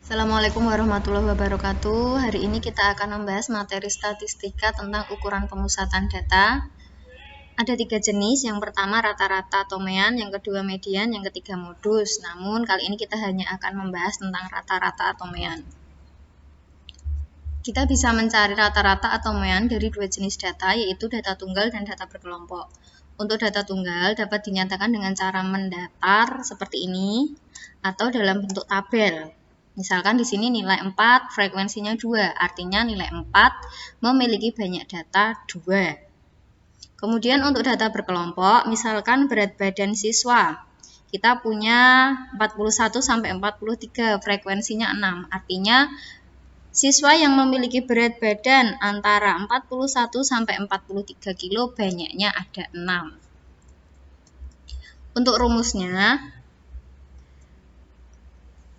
Assalamualaikum warahmatullahi wabarakatuh. Hari ini kita akan membahas materi statistika tentang ukuran pemusatan data. Ada 3 jenis, yang pertama rata-rata atau mean, yang kedua median, yang ketiga modus. Namun kali ini kita hanya akan membahas tentang rata-rata atau mean. Kita bisa mencari rata-rata atau mean dari 2 jenis data, yaitu data tunggal dan data berkelompok. Untuk data tunggal dapat dinyatakan dengan cara mendatar seperti ini atau dalam bentuk tabel. Misalkan di sini nilai 4, frekuensinya 2, artinya nilai 4 memiliki banyak data 2. Kemudian untuk data berkelompok, misalkan berat badan siswa. Kita punya 41 sampai 43, frekuensinya 6, artinya siswa yang memiliki berat badan antara 41 sampai 43 kilo banyaknya ada 6. Untuk rumusnya,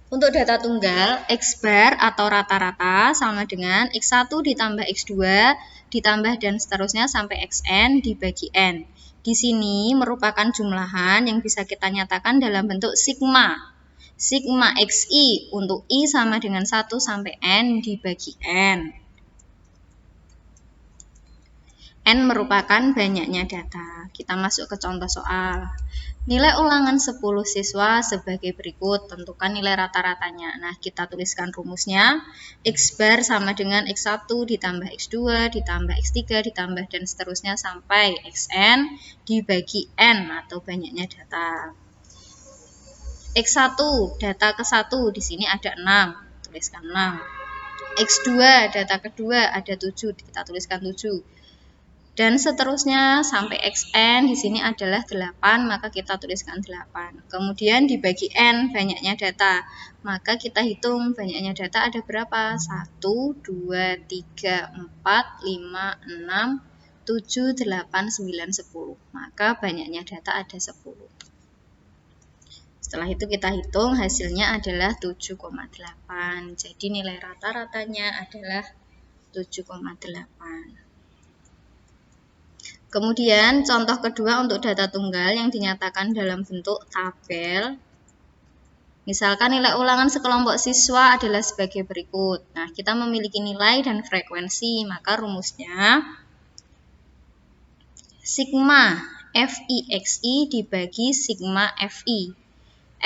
untuk data tunggal, X bar atau rata-rata sama dengan X1 ditambah X2 ditambah dan seterusnya sampai Xn dibagi N. Di sini merupakan jumlahan yang bisa kita nyatakan dalam bentuk sigma. Sigma Xi untuk I sama dengan 1 sampai N dibagi N. N merupakan banyaknya data. Kita masuk ke contoh soal. Nilai ulangan 10 siswa sebagai berikut. Tentukan nilai rata-ratanya. Nah, kita tuliskan rumusnya. X bar sama dengan X1 ditambah X2 ditambah X3 ditambah dan seterusnya sampai Xn dibagi N atau banyaknya data. X1, data ke-1 di sini ada 6. Tuliskan 6. X2, data kedua ada 7. Kita tuliskan 7. Dan seterusnya sampai Xn di sini adalah 8, maka kita tuliskan 8. Kemudian dibagi N, banyaknya data. Maka kita hitung banyaknya data ada berapa? 1, 2, 3, 4, 5, 6, 7, 8, 9, 10. Maka banyaknya data ada 10. Setelah itu kita hitung, hasilnya adalah 7,8. Jadi nilai rata-ratanya adalah 7,8. Kemudian contoh kedua untuk data tunggal yang dinyatakan dalam bentuk tabel. Misalkan nilai ulangan sekelompok siswa adalah sebagai berikut. Nah, kita memiliki nilai dan frekuensi, maka rumusnya sigma FIXI dibagi sigma FI.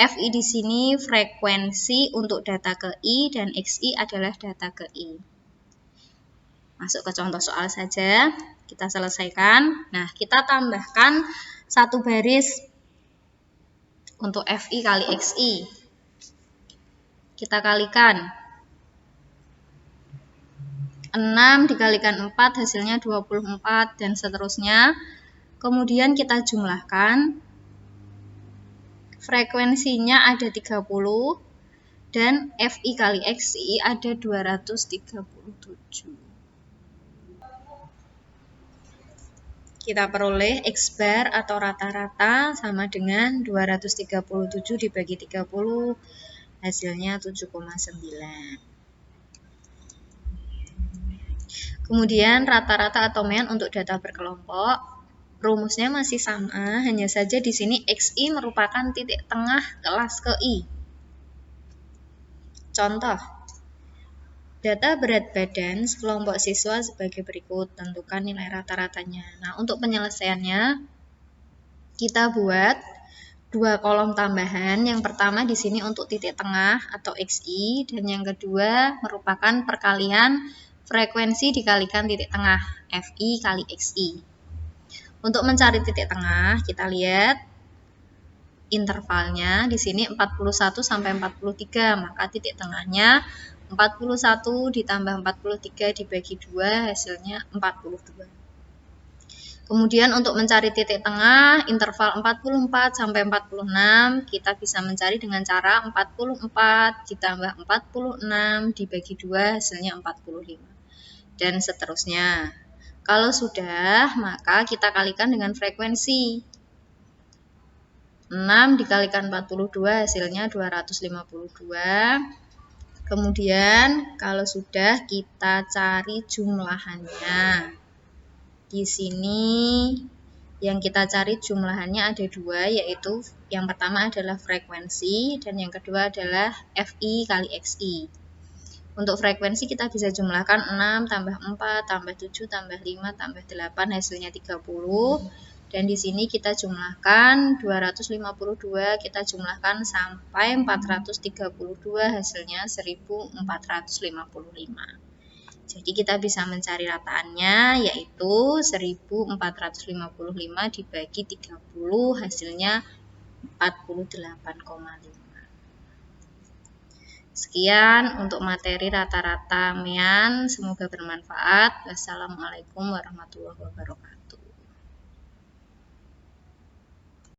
FI di sini frekuensi untuk data ke I dan XI adalah data ke I. Masuk ke contoh soal saja. Kita selesaikan. Nah, kita tambahkan satu baris untuk FI kali XI. Kita kalikan. 6 dikalikan 4 hasilnya 24 dan seterusnya. Kemudian kita jumlahkan. Frekuensinya ada 30 dan FI kali XI ada 237. Kita peroleh X bar atau rata-rata sama dengan 237 dibagi 30, hasilnya 7,9. Kemudian rata-rata atau mean untuk data berkelompok, rumusnya masih sama, hanya saja di sini XI merupakan titik tengah kelas ke I. Contoh, data berat badan sekelompok siswa sebagai berikut. Tentukan nilai rata-ratanya. Nah, untuk penyelesaiannya kita buat 2 kolom tambahan. Yang pertama di sini untuk titik tengah atau XI dan yang kedua merupakan perkalian frekuensi dikalikan titik tengah FI kali XI. Untuk mencari titik tengah, kita lihat intervalnya di sini 41 sampai 43, maka titik tengahnya 41 ditambah 43 dibagi 2 hasilnya 42. Kemudian untuk mencari titik tengah interval 44 sampai 46 kita bisa mencari dengan cara 44 ditambah 46 dibagi 2 hasilnya 45 dan seterusnya. Kalau sudah maka kita kalikan dengan frekuensi. 6 dikalikan 42 hasilnya 252. Kemudian kalau sudah kita cari jumlahannya. Di sini Yang kita cari jumlahannya ada dua, yaitu yang pertama adalah frekuensi dan yang kedua adalah FI kali XI. Untuk frekuensi kita bisa jumlahkan 6 tambah 4 tambah 7 tambah 5 tambah 8 hasilnya 30. Dan di sini kita jumlahkan 252, kita jumlahkan sampai 432 hasilnya 1455. Jadi kita bisa mencari rataannya yaitu 1455 dibagi 30 hasilnya 48,5. Sekian untuk materi rata-rata MEAN, semoga bermanfaat. Wassalamualaikum warahmatullahi wabarakatuh.